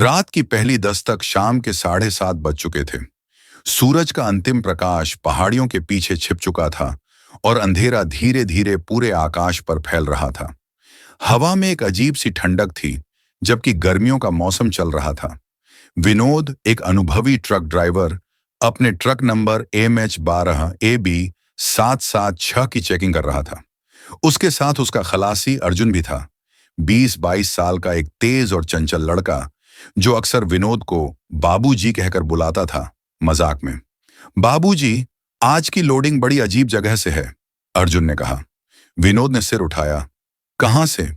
रात की पहली दस्तक, शाम के 7:30 बज चुके थे। सूरज का अंतिम प्रकाश पहाड़ियों के पीछे छिप चुका था और अंधेरा धीरे धीरे पूरे आकाश पर फैल रहा था। हवा में एक अजीब सी ठंडक थी, जबकि गर्मियों का मौसम चल रहा था। विनोद, एक अनुभवी ट्रक ड्राइवर, अपने ट्रक नंबर MH12AB776 की चेकिंग कर रहा था। उसके साथ उसका खलासी अर्जुन भी था, 20-22 साल का एक तेज और चंचल लड़का, जो अक्सर विनोद को बाबूजी कहकर बुलाता था, मजाक में। बाबूजी, आज की लोडिंग बड़ी अजीब जगह से है, अर्जुन ने कहा। विनोद ने सिर उठाया। कहां से?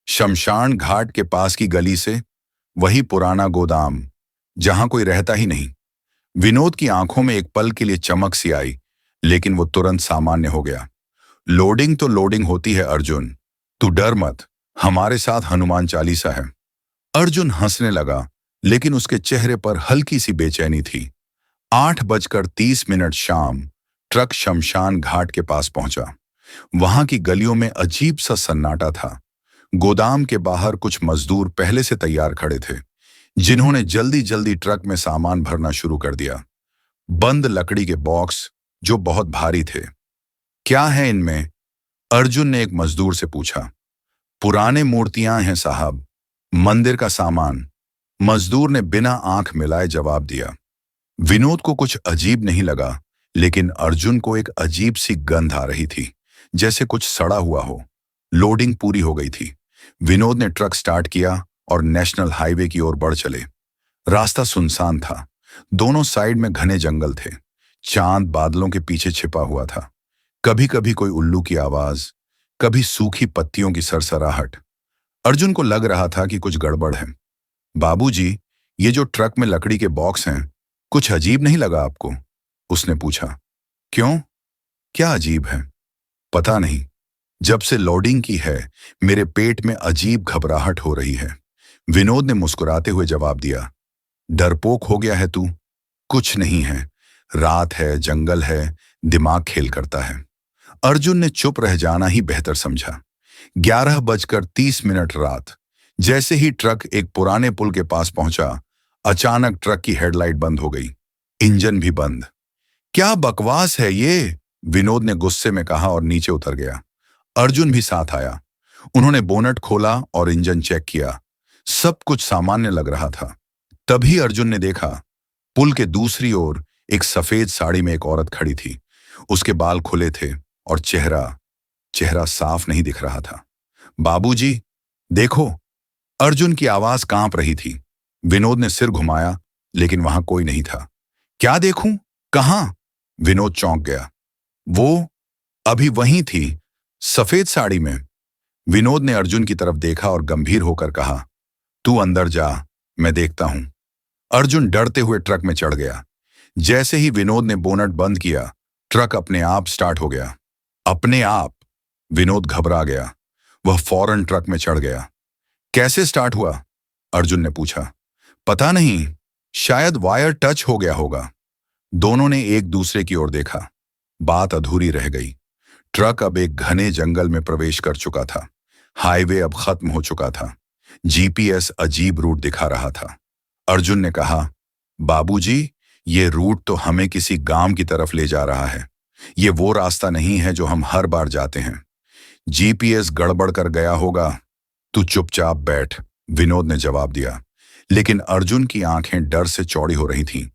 शमशान घाट के पास की गली से, वही पुराना गोदाम जहां कोई रहता ही नहीं। विनोद की आंखों में एक पल के लिए चमक सी आई, लेकिन वो तुरंत सामान्य हो गया। लोडिंग तो लोडिंग होती है अर्जुन, तू डर मत, हमारे साथ हनुमान चालीसा है। अर्जुन हंसने लगा, लेकिन उसके चेहरे पर हल्की सी बेचैनी थी। 8:30 शाम, ट्रक शमशान घाट के पास पहुंचा। वहां की गलियों में अजीब सा सन्नाटा था। गोदाम के बाहर कुछ मजदूर पहले से तैयार खड़े थे, जिन्होंने जल्दी जल्दी ट्रक में सामान भरना शुरू कर दिया। बंद लकड़ी के बॉक्स, जो बहुत भारी थे। क्या है इनमें? अर्जुन ने एक मजदूर से पूछा। पुराने मूर्तियां हैं साहब, मंदिर का सामान, मजदूर ने बिना आंख मिलाए जवाब दिया। विनोद को कुछ अजीब नहीं लगा, लेकिन अर्जुन को एक अजीब सी गंध आ रही थी, जैसे कुछ सड़ा हुआ हो। लोडिंग पूरी हो गई थी। विनोद ने ट्रक स्टार्ट किया और नेशनल हाईवे की ओर बढ़ चले। रास्ता सुनसान था, दोनों साइड में घने जंगल थे। चांद बादलों के पीछे छिपा हुआ था। कभी कभी कोई उल्लू की आवाज, कभी सूखी पत्तियों की सरसराहट। अर्जुन को लग रहा था कि कुछ गड़बड़ है। बाबूजी, ये जो ट्रक में लकड़ी के बॉक्स हैं, कुछ अजीब नहीं लगा आपको? उसने पूछा। क्यों? क्या अजीब है? पता नहीं, जब से लोडिंग की है, मेरे पेट में अजीब घबराहट हो रही है, विनोद ने मुस्कुराते हुए जवाब दिया। डरपोक हो गया है तू? कुछ नहीं है, रात है, जंगल है, दिमाग खेल करता है। अर्जुन ने चुप रह जाना ही बेहतर समझा। 11:30 रात। जैसे ही ट्रक एक पुराने पुल के पास पहुंचा, अचानक ट्रक की हेडलाइट बंद हो गई, इंजन भी बंद। क्या बकवास है ये? विनोद ने गुस्से में कहा और नीचे उतर गया। अर्जुन भी साथ आया। उन्होंने बोनट खोला और इंजन चेक किया। सब कुछ सामान्य लग रहा था। तभी अर्जुन ने देखा, पुल के दूसरी ओर एक सफेद साड़ी में एक औरत खड़ी थी। उसके बाल खुले थे और चेहरा साफ नहीं दिख रहा था। बाबूजी, देखो! अर्जुन की आवाज कांप रही थी। विनोद ने सिर घुमाया, लेकिन वहां कोई नहीं था। क्या देखूं? कहां? विनोद चौंक गया। वो अभी वहीं थी, सफेद साड़ी में। विनोद ने अर्जुन की तरफ देखा और गंभीर होकर कहा, तू अंदर जा, मैं देखता हूं। अर्जुन डरते हुए ट्रक में चढ़ गया। जैसे ही विनोद ने बोनट बंद किया, ट्रक अपने आप स्टार्ट हो गया। अपने आप? विनोद घबरा गया। वह फौरन ट्रक में चढ़ गया। कैसे स्टार्ट हुआ? अर्जुन ने पूछा। पता नहीं, शायद वायर टच हो गया होगा। दोनों ने एक दूसरे की ओर देखा। बात अधूरी रह गई। ट्रक अब एक घने जंगल में प्रवेश कर चुका था। हाईवे अब खत्म हो चुका था। जीपीएस अजीब रूट दिखा रहा था। अर्जुन ने कहा, बाबूजी, ये रूट तो हमें किसी गांव की तरफ ले जा रहा है। ये वो रास्ता नहीं है जो हम हर बार जाते हैं। जीपीएस गड़बड़ कर गया होगा। तू चुपचाप बैठ, विनोद ने जवाब दिया। लेकिन अर्जुन की आंखें डर से चौड़ी हो रही थीं।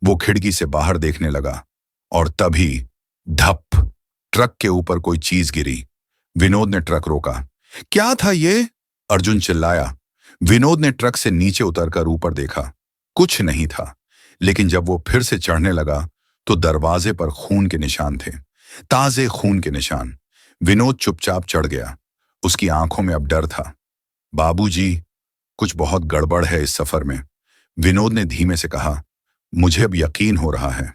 वो खिड़की से बाहर देखने लगा और तभी धप, ट्रक के ऊपर कोई चीज गिरी। विनोद ने ट्रक रोका। क्या था ये? अर्जुन चिल्लाया। विनोद ने ट्रक से नीचे उतरकर ऊपर देखा। कुछ नहीं था, लेकिन जब वो फिर से चढ़ने लगा तो दरवाजे पर खून के निशान थे, ताजे खून के निशान। विनोद चुपचाप चढ़ गया। उसकी आंखों में अब डर था। बाबूजी, कुछ बहुत गड़बड़ है इस सफर में, विनोद ने धीमे से कहा। मुझे अब यकीन हो रहा है।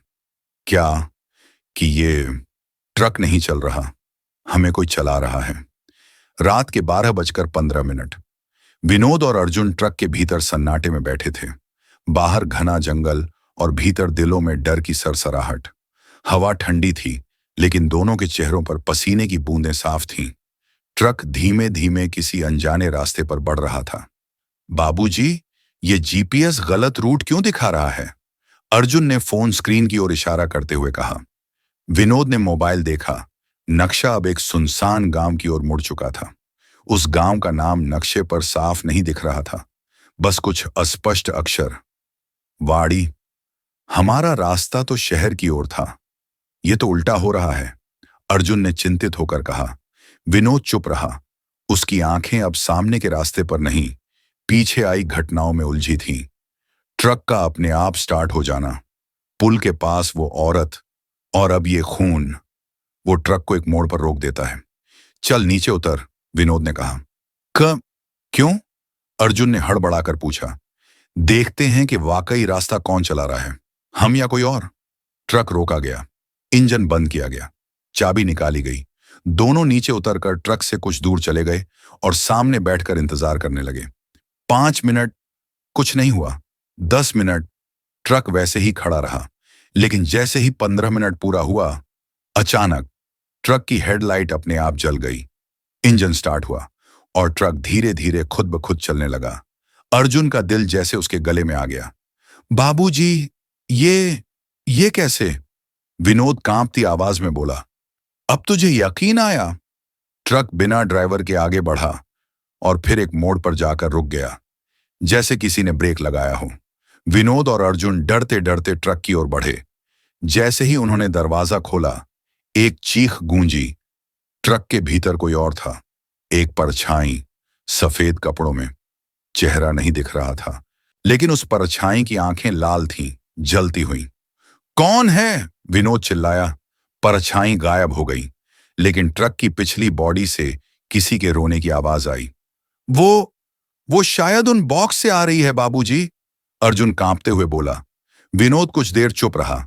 क्या? कि ये ट्रक नहीं चल रहा, हमें कोई चला रहा है। रात के 12:15। विनोद और अर्जुन ट्रक के भीतर सन्नाटे में बैठे थे। बाहर घना जंगल और भीतर दिलों में डर की सरसराहट। हवा ठंडी थी, लेकिन दोनों के चेहरों पर पसीने की बूंदें साफ थीं। ट्रक धीमे धीमे किसी अनजाने रास्ते पर बढ़ रहा था। बाबूजी, ये जीपीएस गलत रूट क्यों दिखा रहा है? अर्जुन ने फोन स्क्रीन की ओर इशारा करते हुए कहा। विनोद ने मोबाइल देखा। नक्शा अब एक सुनसान गांव की ओर मुड़ चुका था। उस गांव का नाम नक्शे पर साफ नहीं दिख रहा था, बस कुछ अस्पष्ट अक्षर। वाड़ी। हमारा रास्ता तो शहर की ओर था, ये तो उल्टा हो रहा है, अर्जुन ने चिंतित होकर कहा। विनोद चुप रहा। उसकी आंखें अब सामने के रास्ते पर नहीं, पीछे आई घटनाओं में उलझी थीं। ट्रक का अपने आप स्टार्ट हो जाना, पुल के पास वो औरत, और अब ये खून। वो ट्रक को एक मोड़ पर रोक देता है। चल नीचे उतर, विनोद ने कहा। क्यों? अर्जुन ने हड़बड़ाकर पूछा। देखते हैं कि वाकई रास्ता कौन चला रहा है, हम या कोई और। ट्रक रोका गया, इंजन बंद किया गया, चाबी निकाली गई। दोनों नीचे उतरकर ट्रक से कुछ दूर चले गए और सामने बैठकर इंतजार करने लगे। 5 मिनट, कुछ नहीं हुआ। 10 मिनट, ट्रक वैसे ही खड़ा रहा। लेकिन जैसे ही 15 मिनट पूरा हुआ, अचानक ट्रक की हेडलाइट अपने आप जल गई। इंजन स्टार्ट हुआ और ट्रक धीरे धीरे खुद ब खुद चलने लगा। अर्जुन का दिल जैसे उसके गले में आ गया। बाबूजी, ये कैसे? विनोद कांपती आवाज में बोला। अब तुझे यकीन आया? ट्रक बिना ड्राइवर के आगे बढ़ा और फिर एक मोड़ पर जाकर रुक गया, जैसे किसी ने ब्रेक लगाया हो। विनोद और अर्जुन डरते डरते ट्रक की ओर बढ़े। जैसे ही उन्होंने दरवाजा खोला, एक चीख गूंजी। ट्रक के भीतर कोई और था, एक परछाई, सफेद कपड़ों में। चेहरा नहीं दिख रहा था, लेकिन उस परछाई की आंखें लाल थीं, जलती हुई। कौन है? विनोद चिल्लाया। परछाई गायब हो गई, लेकिन ट्रक की पिछली बॉडी से किसी के रोने की आवाज आई। वो शायद उन बॉक्स से आ रही है बाबूजी, अर्जुन कांपते हुए बोला। विनोद कुछ देर चुप रहा,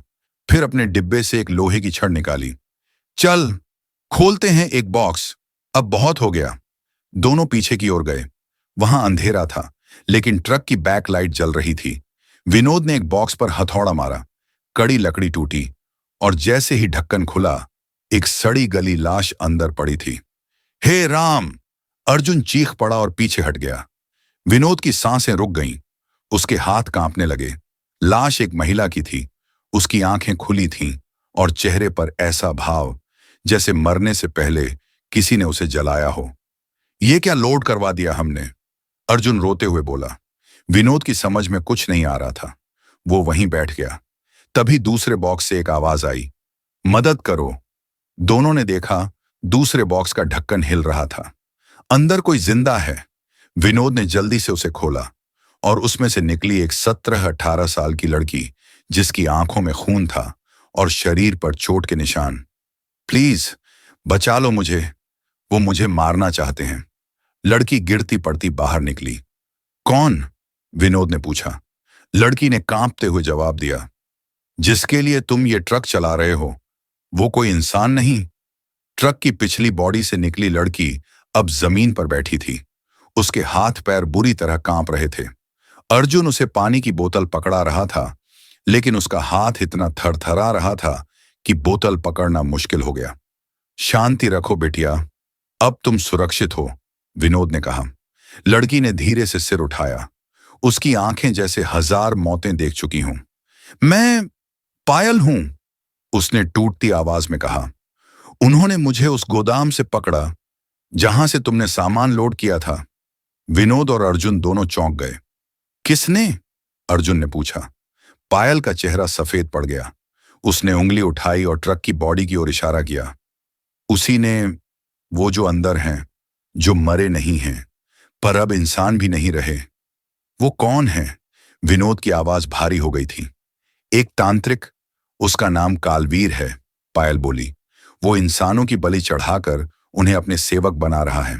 फिर अपने डिब्बे से एक लोहे की छड़ निकाली। चल खोलते हैं एक बॉक्स, अब बहुत हो गया। दोनों पीछे की ओर गए। वहां अंधेरा था, लेकिन ट्रक की बैक लाइट जल रही थी। विनोद ने एक बॉक्स पर हथौड़ा मारा, कड़ी लकड़ी टूटी, और जैसे ही ढक्कन खुला, एक सड़ी गली लाश अंदर पड़ी थी। हे राम! अर्जुन चीख पड़ा और पीछे हट गया। विनोद की सांसें रुक गईं, उसके हाथ कांपने लगे। लाश एक महिला की थी। उसकी आंखें खुली थीं और चेहरे पर ऐसा भाव जैसे मरने से पहले किसी ने उसे जलाया हो। ये क्या लोड करवा दिया हमने? अर्जुन रोते हुए बोला। विनोद की समझ में कुछ नहीं आ रहा था। वो वहीं बैठ गया। तभी दूसरे बॉक्स से एक आवाज आई, मदद करो। दोनों ने देखा, दूसरे बॉक्स का ढक्कन हिल रहा था। अंदर कोई जिंदा है। विनोद ने जल्दी से उसे खोला और उसमें से निकली एक 17-18 साल की लड़की, जिसकी आंखों में खून था और शरीर पर चोट के निशान। प्लीज बचा लो मुझे, वो मुझे मारना चाहते हैं। लड़की गिरती पड़ती बाहर निकली। कौन? विनोद ने पूछा। लड़की ने कांपते हुए जवाब दिया, जिसके लिए तुम ये ट्रक चला रहे हो, वो कोई इंसान नहीं। ट्रक की पिछली बॉडी से निकली लड़की अब जमीन पर बैठी थी। उसके हाथ पैर बुरी तरह कांप रहे थे। अर्जुन उसे पानी की बोतल पकड़ा रहा था, लेकिन उसका हाथ इतना थरथरा रहा था कि बोतल पकड़ना मुश्किल हो गया। शांति रखो बेटिया, अब तुम सुरक्षित हो, विनोद ने कहा। लड़की ने धीरे से सिर उठाया। उसकी आंखें जैसे 1000 मौतें देख चुकी हों। मैं पायल हूं, उसने टूटती आवाज में कहा। उन्होंने मुझे उस गोदाम से पकड़ा जहां से तुमने सामान लोड किया था। विनोद और अर्जुन दोनों चौंक गए। किसने? अर्जुन ने पूछा। पायल का चेहरा सफेद पड़ गया। उसने उंगली उठाई और ट्रक की बॉडी की ओर इशारा किया। उसी ने, वो जो अंदर हैं, जो मरे नहीं हैं, पर अब इंसान भी नहीं रहे। वो कौन है? विनोद की आवाज भारी हो गई थी। एक तांत्रिक, उसका नाम कालवीर है, पायल बोली। वो इंसानों की बलि चढ़ाकर उन्हें अपने सेवक बना रहा है।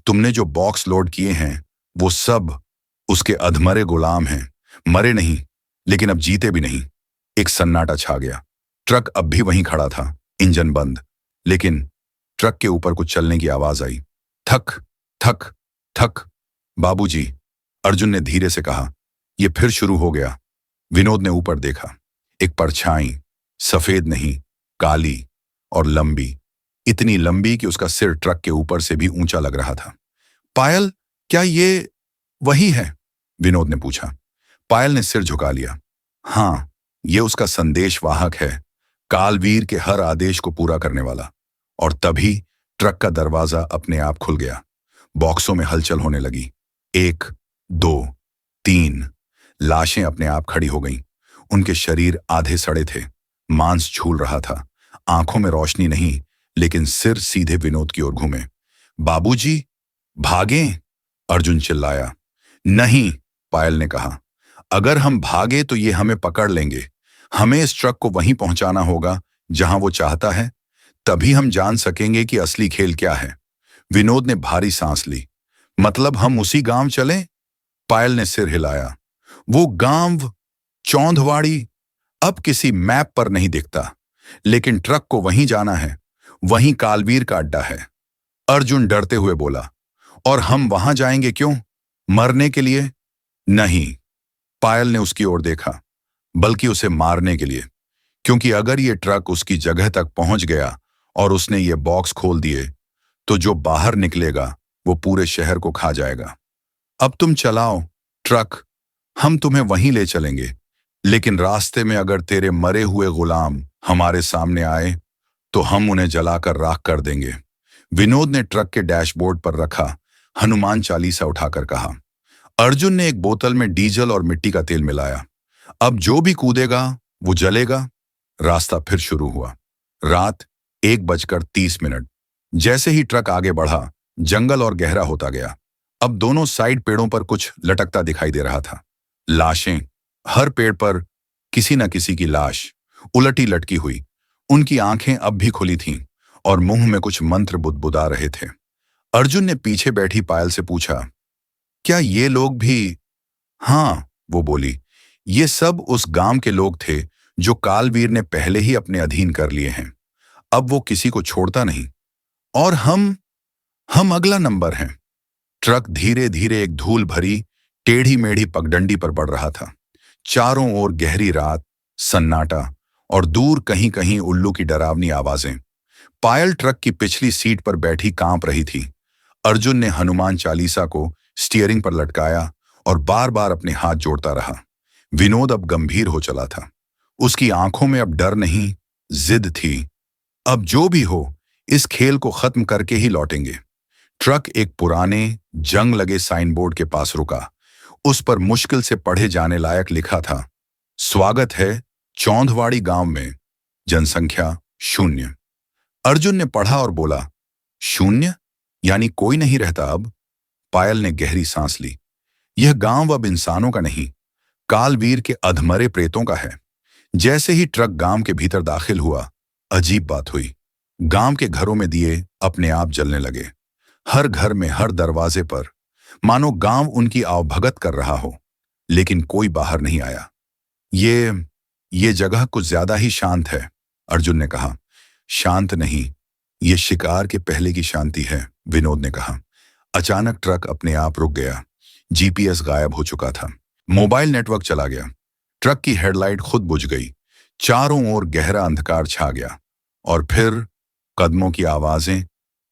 तुमने जो बॉक्स लोड किए हैं, वो सब उसके अधमरे गुलाम हैं। मरे नहीं, लेकिन अब जीते भी नहीं। एक सन्नाटा छा गया। ट्रक अब भी वहीं खड़ा था, इंजन बंद, लेकिन ट्रक के ऊपर कुछ चलने की आवाज आई। थक थक थक। बाबूजी, अर्जुन ने धीरे से कहा। यह फिर शुरू हो गया। विनोद ने ऊपर देखा। एक परछाई, सफेद नहीं, काली और लंबी, इतनी लंबी कि उसका सिर ट्रक के ऊपर से भी ऊंचा लग रहा था। पायल, क्या ये वही है? विनोद ने पूछा। पायल ने सिर झुका लिया। हाँ, ये उसका संदेशवाहक है, कालवीर के हर आदेश को पूरा करने वाला। और तभी ट्रक का दरवाजा अपने आप खुल गया। बॉक्सों में हलचल होने लगी। 1, 2, 3 लाशें अपने आप खड़ी हो गईं। उनके शरीर आधे सड़े थे, मांस झूल रहा था, आंखों में रोशनी नहीं, लेकिन सिर सीधे विनोद की ओर घूमे। बाबूजी, भागें! अर्जुन चिल्लाया। नहीं, पायल ने कहा, अगर हम भागे तो ये हमें पकड़ लेंगे। हमें इस ट्रक को वहीं पहुंचाना होगा जहां वो चाहता है, तभी हम जान सकेंगे कि असली खेल क्या है। विनोद ने भारी सांस ली। मतलब हम उसी गांव चलें? पायल ने सिर हिलाया। वो गांव चौंधवाड़ी अब किसी मैप पर नहीं दिखता, लेकिन ट्रक को वहीं जाना है, वहीं कालवीर का अड्डा है। अर्जुन डरते हुए बोला। और हम वहां जाएंगे क्यों? मरने के लिए? नहीं, पायल ने उसकी ओर देखा, बल्कि उसे मारने के लिए। क्योंकि अगर ये ट्रक उसकी जगह तक पहुंच गया और उसने ये बॉक्स खोल दिए, तो जो बाहर निकलेगा वो पूरे शहर को खा जाएगा। अब तुम चलाओ ट्रक, हम तुम्हें वहीं ले चलेंगे, लेकिन रास्ते में अगर तेरे मरे हुए गुलाम हमारे सामने आए तो हम उन्हें जलाकर राख कर देंगे। विनोद ने ट्रक के डैशबोर्ड पर रखा हनुमान चालीसा उठाकर कहा। अर्जुन ने एक बोतल में डीजल और मिट्टी का तेल मिलाया। अब जो भी कूदेगा वो जलेगा। रास्ता फिर शुरू हुआ। रात 1:30। जैसे ही ट्रक आगे बढ़ा, जंगल और गहरा होता गया। अब दोनों साइड पेड़ों पर कुछ लटकता दिखाई दे रहा था। लाशें, हर पेड़ पर किसी न किसी की लाश उलटी लटकी हुई। उनकी आंखें अब भी खुली थीं और मुंह में कुछ मंत्र बुदबुदा रहे थे। अर्जुन ने पीछे बैठी पायल से पूछा, क्या ये लोग भी? हाँ, वो बोली, ये सब उस गांव के लोग थे जो कालवीर ने पहले ही अपने अधीन कर लिए हैं। अब वो किसी को छोड़ता नहीं। और हम अगला नंबर हैं। ट्रक धीरे धीरे एक धूल भरी टेढ़ी मेढ़ी पगडंडी पर बढ़ रहा था। चारों ओर गहरी रात, सन्नाटा और दूर कहीं कहीं उल्लू की डरावनी आवाजें। पायल ट्रक की पिछली सीट पर बैठी कांप रही थी। अर्जुन ने हनुमान चालीसा को स्टीयरिंग पर लटकाया और बार बार अपने हाथ जोड़ता रहा। विनोद अब गंभीर हो चला था। उसकी आंखों में अब डर नहीं, जिद थी। अब जो भी हो, इस खेल को खत्म करके ही लौटेंगे। ट्रक एक पुराने जंग लगे साइन बोर्ड के पास रुका। उस पर मुश्किल से पढ़े जाने लायक लिखा था, स्वागत है चौंधवाड़ी गांव में, जनसंख्या 0। अर्जुन ने पढ़ा और बोला, 0? यानी कोई नहीं रहता अब? पायल ने गहरी सांस ली। यह गांव अब इंसानों का नहीं, कालवीर के अधमरे प्रेतों का है। जैसे ही ट्रक गांव के भीतर दाखिल हुआ, अजीब बात हुई। गांव के घरों में दिए अपने आप जलने लगे। हर घर में, हर दरवाजे पर, मानो गांव उनकी आवभगत कर रहा हो। लेकिन कोई बाहर नहीं आया। ये जगह कुछ ज्यादा ही शांत है, अर्जुन ने कहा। शांत नहीं, ये शिकार के पहले की शांति है, विनोद ने कहा। अचानक ट्रक अपने आप रुक गया। जीपीएस गायब हो चुका था। मोबाइल नेटवर्क चला गया। ट्रक की हेडलाइट खुद बुझ गई। चारों ओर गहरा अंधकार छा गया। और फिर कदमों की आवाजें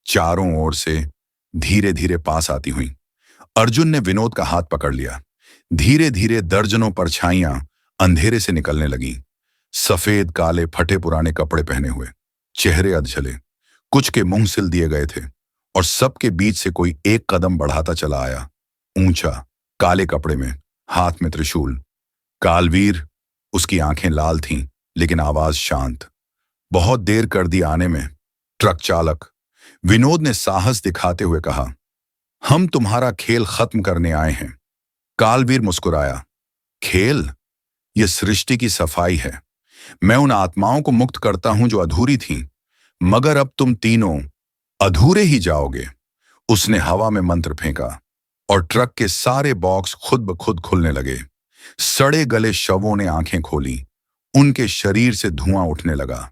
चारों ओर से धीरे धीरे पास आती हुईं। अर्जुन ने विनोद का हाथ पकड़ लिया। धीरे धीरे दर्जनों परछाइयां अंधेरे से निकलने लगीं। सफेद, काले, फटे पुराने कपड़े पहने हुए, चेहरे अधजले। कुछ के मुंह सिल दिए गए थे और सबके बीच से कोई एक कदम बढ़ाता चला आया, ऊंचा, काले कपड़े में, हाथ में त्रिशूल। कालवीर। उसकी आंखें लाल थीं, लेकिन आवाज शांत। बहुत देर कर दी आने में, ट्रक चालक, विनोद ने साहस दिखाते हुए कहा। हम तुम्हारा खेल खत्म करने आए हैं। कालवीर मुस्कुराया। खेल? यह सृष्टि की सफाई है। मैं उन आत्माओं को मुक्त करता हूं जो अधूरी थीं, मगर अब तुम तीनों अधूरे ही जाओगे। उसने हवा में मंत्र फेंका और ट्रक के सारे बॉक्स खुद ब खुद खुलने लगे। सड़े गले शवों ने आंखें खोली। उनके शरीर से धुआं उठने लगा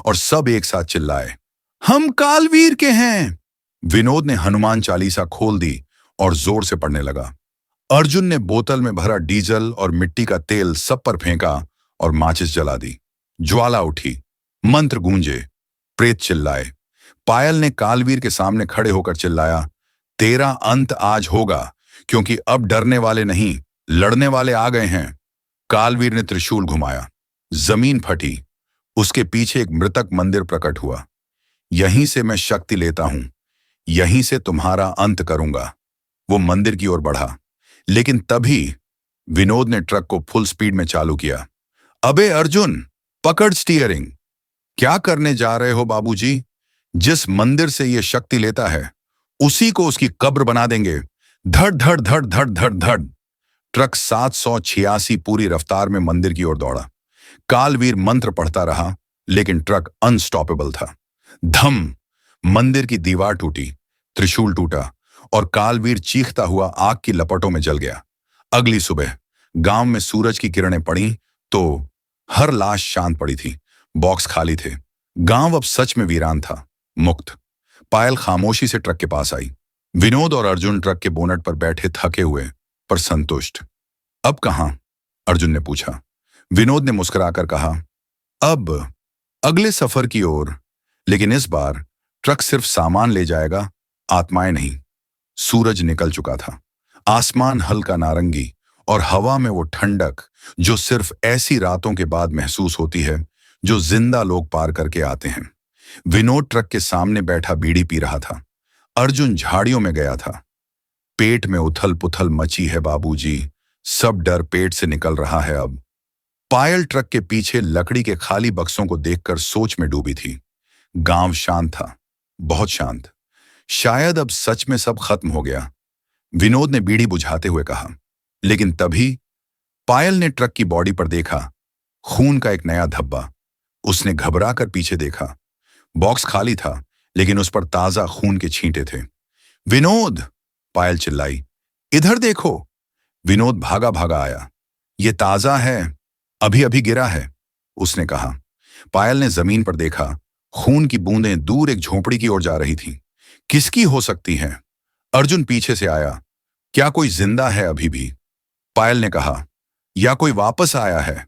और सब एक साथ चिल्लाए, हम कालवीर के हैं। विनोद ने हनुमान चालीसा खोल दी और जोर से पढ़ने लगा। अर्जुन ने बोतल में भरा डीजल और मिट्टी का तेल सब पर फेंका और माचिस जला दी। ज्वाला उठी, मंत्र गूंजे, प्रेत चिल्लाए। पायल ने कालवीर के सामने खड़े होकर चिल्लाया, तेरा अंत आज होगा, क्योंकि अब डरने वाले नहीं, लड़ने वाले आ गए हैं। कालवीर ने त्रिशूल घुमाया। जमीन फटी। उसके पीछे एक मृतक मंदिर प्रकट हुआ। यहीं से मैं शक्ति लेता हूं, यहीं से तुम्हारा अंत करूंगा। वो मंदिर की ओर बढ़ा, लेकिन तभी विनोद ने ट्रक को फुल स्पीड में चालू किया। अबे अर्जुन, पकड़ स्टीयरिंग। क्या करने जा रहे हो बाबूजी? जिस मंदिर से यह शक्ति लेता है, उसी को उसकी कब्र बना देंगे। धड़ धड़ धड़ धड़ धड़ धड़। ट्रक 786 पूरी रफ्तार में मंदिर की ओर दौड़ा। कालवीर मंत्र पढ़ता रहा, लेकिन ट्रक अनस्टॉपेबल था। धम। मंदिर की दीवार टूटी, त्रिशूल टूटा और कालवीर चीखता हुआ आग की लपटों में जल गया। अगली सुबह गांव में सूरज की किरणें पड़ी तो हर लाश शांत पड़ी थी। बॉक्स खाली थे। गांव अब सच में वीरान था, मुक्त। पायल खामोशी से ट्रक के पास आई। विनोद और अर्जुन ट्रक के बोनट पर बैठे, थके हुए पर संतुष्ट। अब कहां? अर्जुन ने पूछा। विनोद ने मुस्कुराकर कहा, अब अगले सफर की ओर, लेकिन इस बार ट्रक सिर्फ सामान ले जाएगा, आत्माएं नहीं। सूरज निकल चुका था। आसमान हल्का नारंगी और हवा में वो ठंडक जो सिर्फ ऐसी रातों के बाद महसूस होती है जो जिंदा लोग पार करके आते हैं। विनोद ट्रक के सामने बैठा बीड़ी पी रहा था। अर्जुन झाड़ियों में गया था। पेट में उथल पुथल मची है बाबूजी, सब डर पेट से निकल रहा है अब। पायल ट्रक के पीछे लकड़ी के खाली बक्सों को देखकर सोच में डूबी थी। गांव शांत था, बहुत शांत। शायद अब सच में सब खत्म हो गया, विनोद ने बीड़ी बुझाते हुए कहा। लेकिन तभी पायल ने ट्रक की बॉडी पर देखा, खून का एक नया धब्बा। उसने घबरा कर पीछे देखा। बॉक्स खाली था, लेकिन उस पर ताजा खून के छींटे थे। विनोद, पायल चिल्लाई, इधर देखो। विनोद भागा भागा आया। ये ताजा है, अभी अभी गिरा है, उसने कहा। पायल ने जमीन पर देखा। खून की बूंदें दूर एक झोपड़ी की ओर जा रही थीं। किसकी हो सकती हैं? अर्जुन पीछे से आया। क्या कोई जिंदा है अभी भी? पायल ने कहा, या कोई वापस आया है?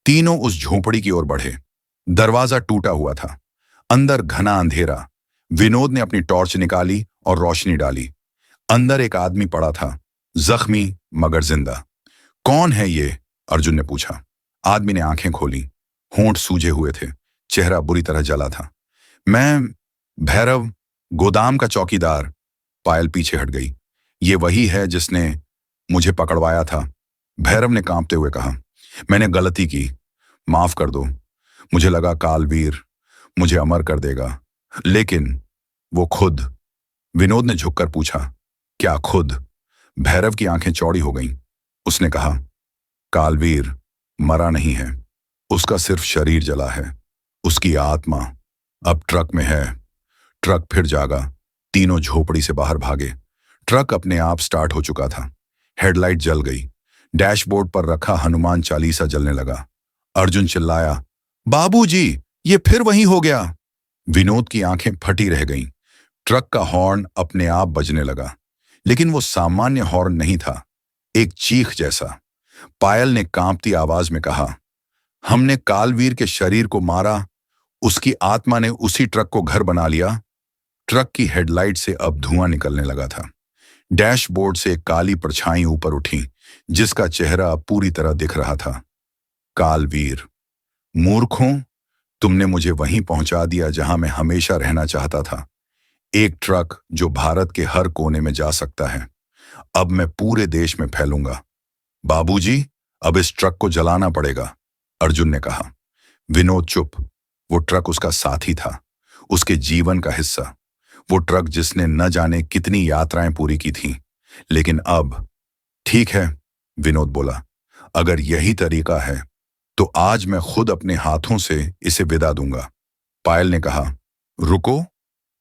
तीनों उस झोपड़ी की ओर बढ़े। दरवाजा टूटा हुआ था, अंदर घना अंधेरा। विनोद ने अपनी टॉर्च निकाली और रोशनी डाली। अंदर एक आदमी पड़ा था, जख्मी मगर जिंदा। कौन है ये? अर्जुन ने पूछा। आदमी ने आंखें खोली, होंठ सूजे हुए थे, चेहरा बुरी तरह जला था। मैं भैरव, गोदाम का चौकीदार। पायल पीछे हट गई। ये वही है जिसने मुझे पकड़वाया था, भैरव ने कांपते हुए कहा। मैंने गलती की, माफ कर दो। मुझे लगा कालवीर मुझे अमर कर देगा, लेकिन वो खुद। विनोद ने झुककर पूछा, क्या खुद? भैरव की आंखें चौड़ी हो गईं। उसने कहा, कालवीर मरा नहीं है, उसका सिर्फ शरीर जला है। उसकी आत्मा अब ट्रक में है। ट्रक फिर जागा। तीनों झोपड़ी से बाहर भागे। ट्रक अपने आप स्टार्ट हो चुका था। हेडलाइट जल गई। डैशबोर्ड पर रखा हनुमान चालीसा जलने लगा। अर्जुन चिल्लाया, बाबूजी, ये फिर वही हो गया। विनोद की आंखें फटी रह गईं। ट्रक का हॉर्न अपने आप बजने लगा, लेकिन वो सामान्य हॉर्न नहीं था, एक चीख जैसा। पायल ने कांपती आवाज में कहा, हमने कालवीर के शरीर को मारा, उसकी आत्मा ने उसी ट्रक को घर बना लिया। ट्रक की हेडलाइट से अब धुआं निकलने लगा था। डैशबोर्ड से एक काली परछाई ऊपर उठी, जिसका चेहरा अब पूरी तरह दिख रहा था। कालवीर, मूर्खों, तुमने मुझे वहीं पहुंचा दिया जहां मैं हमेशा रहना चाहता था। एक ट्रक जो भारत के हर कोने में जा सकता है, अब मैं पूरे देश में फैलूंगा। बाबूजी, अब इस ट्रक को जलाना पड़ेगा, अर्जुन ने कहा। विनोद चुप। वो ट्रक उसका साथी था, उसके जीवन का हिस्सा। वो ट्रक जिसने न जाने कितनी यात्राएं पूरी की थीं। लेकिन अब ठीक है, विनोद बोला, अगर यही तरीका है तो आज मैं खुद अपने हाथों से इसे विदा दूंगा। पायल ने कहा, रुको,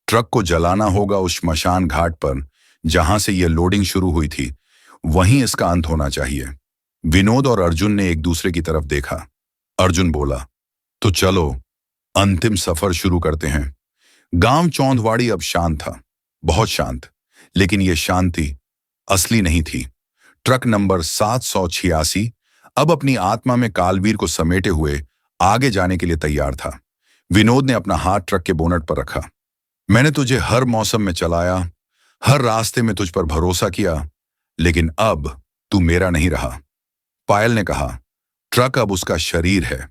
ट्रक को जलाना होगा उस श्मशान घाट पर जहां से यह लोडिंग शुरू हुई थी। वहीं इसका अंत होना चाहिए। विनोद और अर्जुन ने एक दूसरे की तरफ देखा। अर्जुन बोला, तो चलो अंतिम सफर शुरू करते हैं। गांव चौंधवाड़ी अब शांत था, बहुत शांत, लेकिन यह शांति असली नहीं थी। ट्रक नंबर 786 अब अपनी आत्मा में कालवीर को समेटे हुए आगे जाने के लिए तैयार था। विनोद ने अपना हाथ ट्रक के बोनट पर रखा। मैंने तुझे हर मौसम में चलाया, हर रास्ते में तुझ पर भरोसा किया, लेकिन अब तू मेरा नहीं रहा। पायल ने कहा, ट्रक अब उसका शरीर है,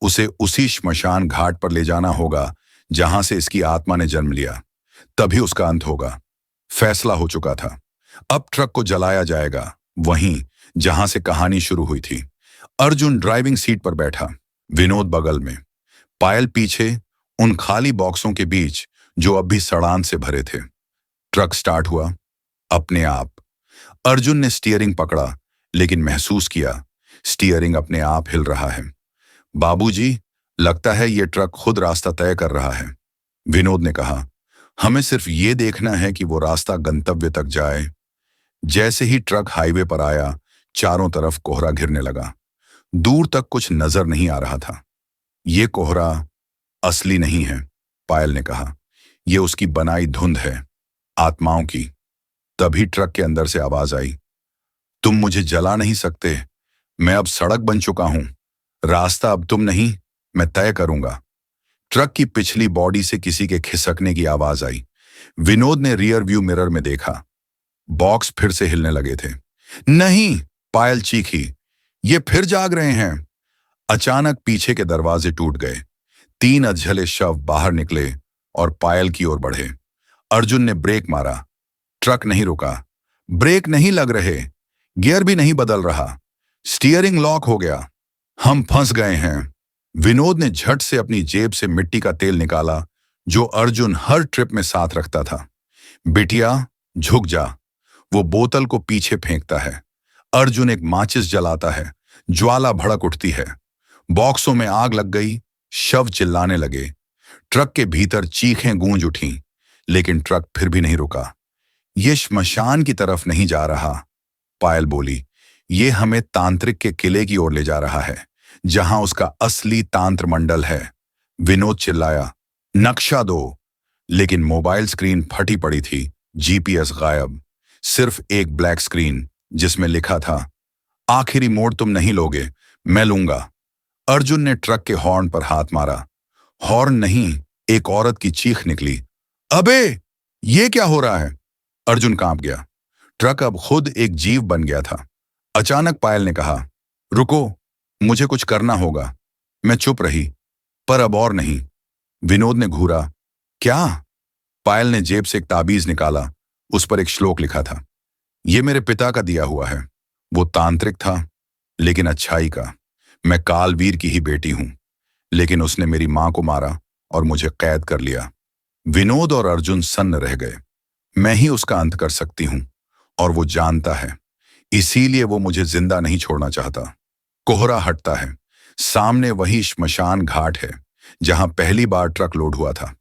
उसे उसी श्मशान घाट पर ले जाना होगा जहां से इसकी आत्मा ने जन्म लिया। तभी उसका अंत होगा। फैसला हो चुका था। अब ट्रक को जलाया जाएगा, वहीं जहां से कहानी शुरू हुई थी। अर्जुन ड्राइविंग सीट पर बैठा, विनोद बगल में, पायल पीछे उन खाली बॉक्सों के बीच जो अब भी सड़ान से भरे थे। ट्रक स्टार्ट हुआ अपने आप। अर्जुन ने स्टीयरिंग पकड़ा, लेकिन महसूस किया स्टीयरिंग अपने आप हिल रहा है। बाबूजी, लगता है यह ट्रक खुद रास्ता तय कर रहा है, विनोद ने कहा। हमें सिर्फ ये देखना है कि वो रास्ता गंतव्य तक जाए। जैसे ही ट्रक हाईवे पर आया, चारों तरफ कोहरा घिरने लगा। दूर तक कुछ नजर नहीं आ रहा था। ये कोहरा असली नहीं है, पायल ने कहा। यह उसकी बनाई धुंध है, आत्माओं की। तभी ट्रक के अंदर से आवाज आई, तुम मुझे जला नहीं सकते, मैं अब सड़क बन चुका हूं। रास्ता अब तुम नहीं, मैं तय करूंगा। ट्रक की पिछली बॉडी से किसी के खिसकने की आवाज आई। विनोद ने रियर व्यू मिरर में देखा। बॉक्स फिर से हिलने लगे थे। नहीं, पायल चीखी, ये फिर जाग रहे हैं। अचानक पीछे के दरवाजे टूट गए। 3 अधजले शव बाहर निकले और पायल की ओर बढ़े। अर्जुन ने ब्रेक मारा। ट्रक नहीं रुका। ब्रेक नहीं लग रहे, गियर भी नहीं बदल रहा। स्टीयरिंग लॉक हो गया। हम फंस गए हैं। विनोद ने झट से अपनी जेब से मिट्टी का तेल निकाला, जो अर्जुन हर ट्रिप में साथ रखता था। बिटिया, झुक जा। वो बोतल को पीछे फेंकता है। अर्जुन एक माचिस जलाता है। ज्वाला भड़क उठती है। बॉक्सों में आग लग गई। शव चिल्लाने लगे। ट्रक के भीतर चीखें गूंज उठीं, लेकिन ट्रक फिर भी नहीं रुका। ये श्मशान की तरफ नहीं जा रहा, पायल बोली। ये हमें तांत्रिक के किले की ओर ले जा रहा है, जहां उसका असली तांत्र मंडल है। विनोद चिल्लाया, नक्शा दो। लेकिन मोबाइल स्क्रीन फटी पड़ी थी। जीपीएस गायब। सिर्फ एक ब्लैक स्क्रीन जिसमें लिखा था, आखिरी मोड़ तुम नहीं लोगे, मैं लूंगा। अर्जुन ने ट्रक के हॉर्न पर हाथ मारा। हॉर्न नहीं, एक औरत की चीख निकली। अबे, ये क्या हो रहा है? अर्जुन कांप गया। ट्रक अब खुद एक जीव बन गया था। अचानक पायल ने कहा, रुको, मुझे कुछ करना होगा। मैं चुप रही, पर अब और नहीं। विनोद ने घूरा। क्या? पायल ने जेब से एक ताबीज निकाला। उस पर एक श्लोक लिखा था। यह मेरे पिता का दिया हुआ है। वो तांत्रिक था, लेकिन अच्छाई का। मैं कालवीर की ही बेटी हूं, लेकिन उसने मेरी मां को मारा और मुझे कैद कर लिया। विनोद और अर्जुन सन्न रह गए। मैं ही उसका अंत कर सकती हूं, और वो जानता है। इसीलिए वो मुझे जिंदा नहीं छोड़ना चाहता। कोहरा हटता है। सामने वही श्मशान घाट है, जहां पहली बार ट्रक लोड हुआ था।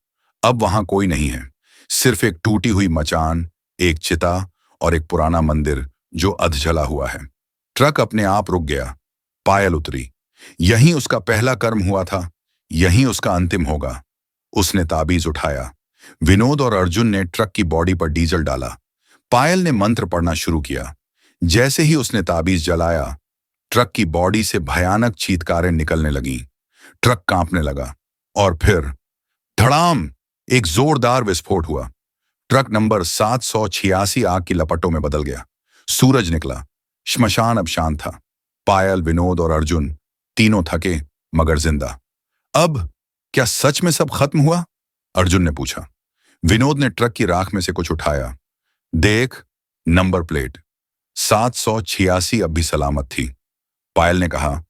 अब वहां कोई नहीं है, सिर्फ एक टूटी हुई मचान, एक चिता और एक पुराना मंदिर जो अधजला हुआ है। ट्रक अपने आप रुक गया। पायल उतरी। यहीं उसका पहला कर्म हुआ था, यहीं उसका अंतिम होगा। उसने ताबीज उठाया। विनोद और अर्जुन ने ट्रक की बॉडी पर डीजल डाला। पायल ने मंत्र पढ़ना शुरू किया। जैसे ही उसने ताबीज जलाया, ट्रक की बॉडी से भयानक चीत्कारें निकलने लगीं। ट्रक कांपने लगा और फिर धड़ाम, एक जोरदार विस्फोट हुआ। ट्रक नंबर 786 आग की लपटों में बदल गया। सूरज निकला। श्मशान अब शांत था। पायल, विनोद और अर्जुन तीनों थके मगर जिंदा। अब क्या सच में सब खत्म हुआ? अर्जुन ने पूछा। विनोद ने ट्रक की राख में से कुछ उठाया। देख, नंबर प्लेट 786 अब भी सलामत थी। पायल ने कहा,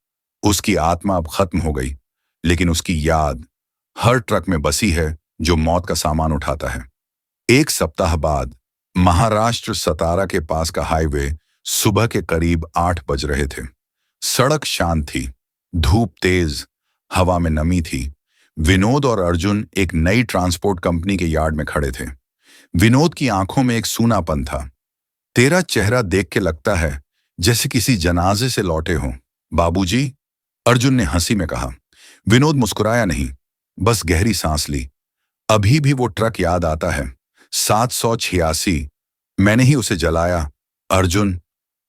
उसकी आत्मा अब खत्म हो गई, लेकिन उसकी याद हर ट्रक में बसी है जो मौत का सामान उठाता है। 1 सप्ताह बाद महाराष्ट्र सतारा के पास का हाईवे सुबह के करीब 8 बज रहे थे। सड़क शांत थी। धूप तेज, हवा में नमी थी। विनोद और अर्जुन एक नई ट्रांसपोर्ट कंपनी के यार्ड में खड़े थे। विनोद की आंखों में एक सूनापन था। तेरा चेहरा देख के लगता है जैसे किसी जनाजे से लौटे हो, बाबूजी, अर्जुन ने हंसी में कहा। विनोद मुस्कुराया नहीं, बस गहरी सांस ली। अभी भी वो ट्रक याद आता है, 786। मैंने ही उसे जलाया, अर्जुन,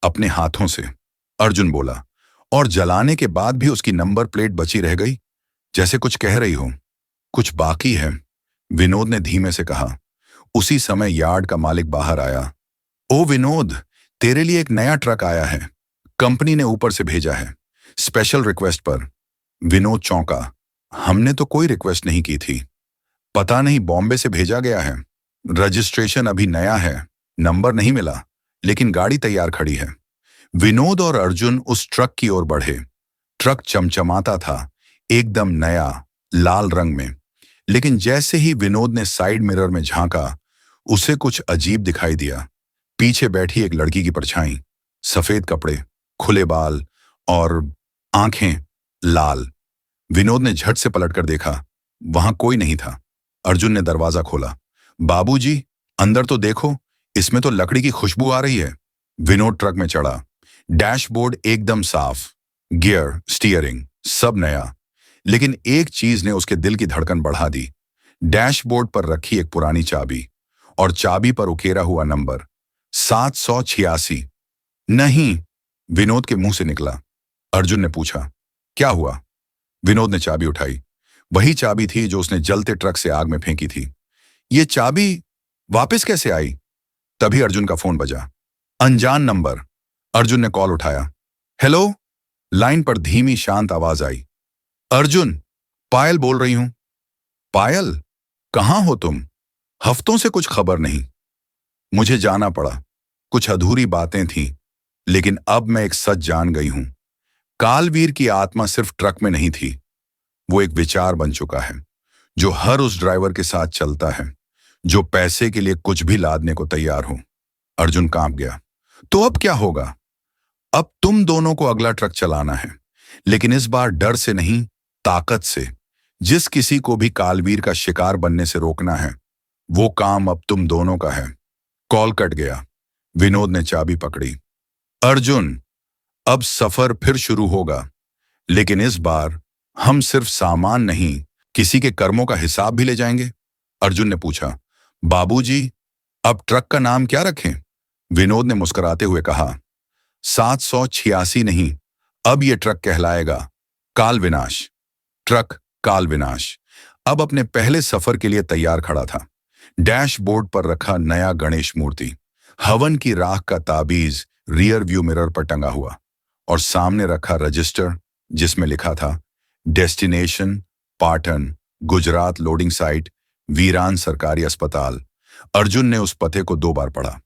अपने हाथों से। अर्जुन बोला, और जलाने के बाद भी उसकी नंबर प्लेट बची रह गई, जैसे कुछ कह रही हो। कुछ बाकी है, विनोद ने धीमे से कहा। उसी समय यार्ड का मालिक बाहर आया। ओ विनोद, तेरे लिए एक नया ट्रक आया है, कंपनी ने ऊपर से भेजा है, स्पेशल रिक्वेस्ट पर। विनोद चौंका। हमने तो कोई रिक्वेस्ट नहीं की थी। पता नहीं बॉम्बे से भेजा गया है। रजिस्ट्रेशन अभी नया है, नंबर नहीं मिला, लेकिन गाड़ी तैयार खड़ी है। विनोद और अर्जुन उस ट्रक की ओर बढ़े। ट्रक चमचमाता था, एकदम नया, लाल रंग में। लेकिन जैसे ही विनोद ने साइड मिरर में झांका, उसे कुछ अजीब दिखाई दिया। पीछे बैठी एक लड़की की परछाई, सफेद कपड़े, खुले बाल और आंखें लाल। विनोद ने झट से पलटकर देखा, वहां कोई नहीं था। अर्जुन ने दरवाजा खोला। बाबूजी, अंदर तो देखो, इसमें तो लकड़ी की खुशबू आ रही है। विनोद ट्रक में चढ़ा। डैशबोर्ड एकदम साफ, गियर, स्टीयरिंग सब नया। लेकिन एक चीज ने उसके दिल की धड़कन बढ़ा दी। डैशबोर्ड पर रखी एक पुरानी चाबी, और चाबी पर उकेरा हुआ नंबर 786। नहीं, विनोद के मुंह से निकला। अर्जुन ने पूछा, क्या हुआ? विनोद ने चाबी उठाई। वही चाबी थी जो उसने जलते ट्रक से आग में फेंकी थी। ये चाबी वापस कैसे आई? तभी अर्जुन का फोन बजा। अनजान नंबर। अर्जुन ने कॉल उठाया। हेलो। लाइन पर धीमी शांत आवाज आई। अर्जुन, पायल बोल रही हूं। पायल, कहां हो तुम? हफ्तों से कुछ खबर नहीं। मुझे जाना पड़ा, कुछ अधूरी बातें थीं, लेकिन अब मैं एक सच जान गई हूं। कालवीर की आत्मा सिर्फ ट्रक में नहीं थी, वो एक विचार बन चुका है, जो हर उस ड्राइवर के साथ चलता है, जो पैसे के लिए कुछ भी लादने को तैयार हो। अर्जुन कांप गया। तो अब क्या होगा? अब तुम दोनों को अगला ट्रक चलाना है, लेकिन इस बार डर से नहीं, ताकत से। जिस किसी को भी कालवीर का शिकार बनने से रोकना है, वो काम अब तुम दोनों का है। कॉल कट गया। विनोद ने चाबी पकड़ी। अर्जुन, अब सफर फिर शुरू होगा, लेकिन इस बार हम सिर्फ सामान नहीं, किसी के कर्मों का हिसाब भी ले जाएंगे। अर्जुन ने पूछा, बाबूजी, अब ट्रक का नाम क्या रखें? विनोद ने मुस्कुराते हुए कहा, 786 नहीं, अब यह ट्रक कहलाएगा काल विनाश। ट्रक काल विनाश अब अपने पहले सफर के लिए तैयार खड़ा था। डैशबोर्ड पर रखा नया गणेश मूर्ति, हवन की राख का ताबीज रियर व्यू मिरर पर टंगा हुआ, और सामने रखा रजिस्टर जिसमें लिखा था destination Patan, Gujarat loading site, वीरान सरकारी अस्पताल। अर्जुन ने उस पते को 2 बार पढ़ा।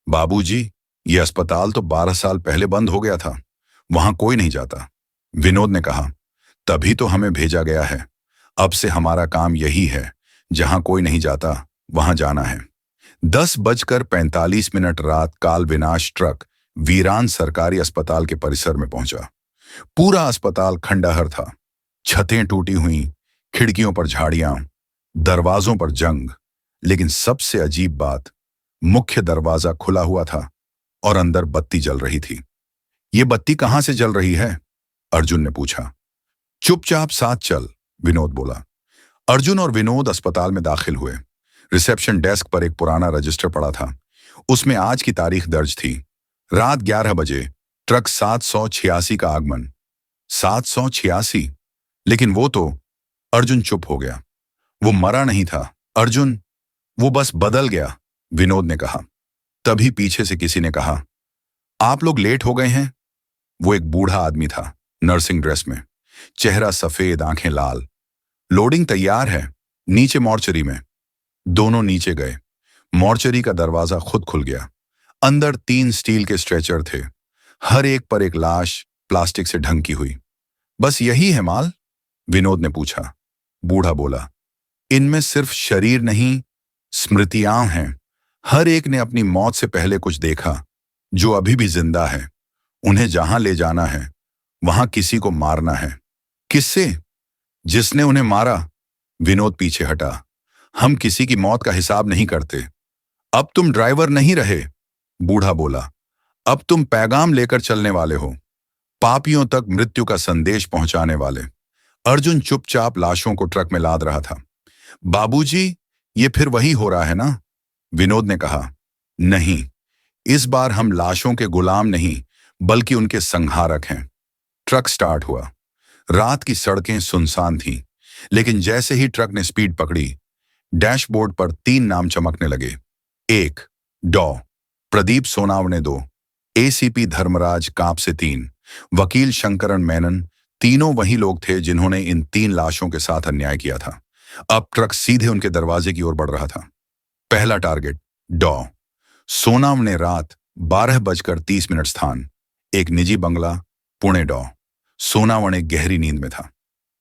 बाबूजी, यह अस्पताल तो 12 साल पहले बंद हो गया था, वहां कोई नहीं जाता। विनोद ने कहा, तभी तो हमें भेजा गया है। अब से हमारा काम यही है, जहां कोई नहीं जाता वहां जाना है। 10:45 रात काल विनाश ट्रक वीरान सरकारी अस्पताल के परिसर में पहुंचा। पूरा अस्पताल खंडहर था, छतें टूटी हुई, खिड़कियों पर झाड़ियां, दरवाजों पर जंग। लेकिन सबसे अजीब बात, मुख्य दरवाजा खुला हुआ था और अंदर बत्ती जल रही थी। ये बत्ती कहां से जल रही है? अर्जुन ने पूछा। चुपचाप साथ चल, विनोद बोला। अर्जुन और विनोद अस्पताल में दाखिल हुए। रिसेप्शन डेस्क पर एक पुराना रजिस्टर पड़ा था। उसमें आज की तारीख दर्ज थी, रात 11 बजे, ट्रक 786 का आगमन। 786? लेकिन वो तो। अर्जुन चुप हो गया। वो मरा नहीं था अर्जुन, वो बस बदल गया, विनोद ने कहा। तभी पीछे से किसी ने कहा, आप लोग लेट हो गए हैं। वो एक बूढ़ा आदमी था, नर्सिंग ड्रेस में, चेहरा सफेद, आंखें लाल। लोडिंग तैयार है, नीचे मॉर्चरी में। दोनों नीचे गए। मॉर्चरी का दरवाजा खुद खुल गया। अंदर 3 स्टील के स्ट्रेचर थे, हर एक पर एक लाश प्लास्टिक से ढंकी हुई। बस यही है माल? विनोद ने पूछा। बूढ़ा बोला, इनमें सिर्फ शरीर नहीं, स्मृतियां हैं। हर एक ने अपनी मौत से पहले कुछ देखा, जो अभी भी जिंदा है। उन्हें जहां ले जाना है, वहां किसी को मारना है। किससे? जिसने उन्हें मारा। विनोद पीछे हटा। हम किसी की मौत का हिसाब नहीं करते। अब तुम ड्राइवर नहीं रहे, बूढ़ा बोला। अब तुम पैगाम लेकर चलने वाले हो, पापियों तक मृत्यु का संदेश पहुंचाने वाले। अर्जुन चुपचाप लाशों को ट्रक में लाद रहा था। बाबूजी, ये फिर वही हो रहा है ना? विनोद ने कहा। नहीं, इस बार हम लाशों के गुलाम नहीं, बल्कि उनके संहारक हैं। ट्रक स्टार्ट हुआ। रात की सड़कें सुनसान थीं, लेकिन जैसे ही ट्रक ने स्पीड पकड़ी, डैशबोर्ड पर 3 नाम चमकने लगे। 1 डॉ. प्रदीप सोनावणे 2 एसीपी धर्मराज कांप से 3, वकील शंकरन मेनन, तीनों वही लोग थे जिन्होंने इन 3 लाशों के साथ अन्याय किया था। अब ट्रक सीधे उनके दरवाजे की ओर बढ़ रहा था। पहला टारगेट डॉ सोनावणे, रात 12:30 स्थान, एक निजी बंगला, पुणे। डॉ सोनावणे गहरी नींद में था।